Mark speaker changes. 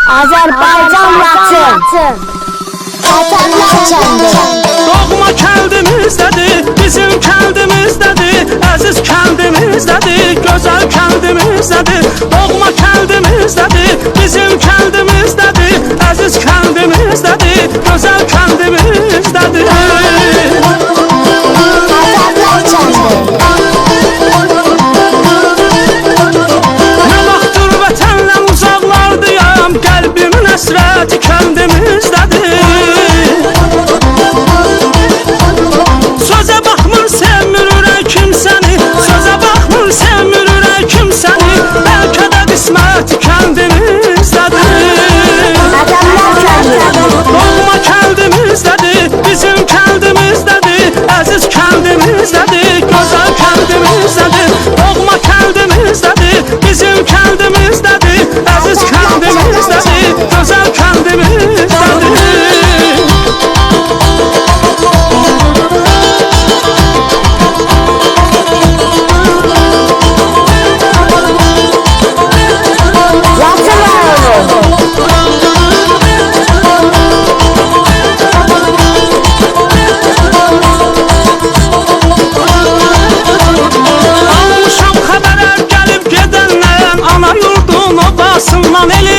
Speaker 1: Azərbaycan Laçın. Vətənlər kəndi.
Speaker 2: Doğma kəndimizdədir, bizim kəndimizdədir, əziz kəndimizdədir, gözəl kəndimizdədir. Doğma kəndimizdədir, bizim kəndimizdədir, əziz kəndimizdədir, gözəl kəndimizdədir.
Speaker 1: Vətənlər kəndi.
Speaker 2: Nə vaxtdır vətənlə uzaqlardayam, qəlbimin əsrəti kəndimizdədir. Sözə baxmır, sevmir ürək kimsəni, sözə baxmır, sevmir ürək kimsəni, bəlkə də qismət kəndimizdədir.
Speaker 1: Vətənlər kəndi.
Speaker 2: Doğma kəndimizdədir, bizim kəndimizdədir, əziz kəndimizdədir, gözəl kəndimizdədir. Doğma kəndimizdədir, bizim kəndimizdədir, əziz kəndimizdədir, gözəl kəndimizdədir.
Speaker 1: Laçın rayonu.
Speaker 2: Almışam xəbərlər gəlib gedəndən, ana yurdun obasından eli.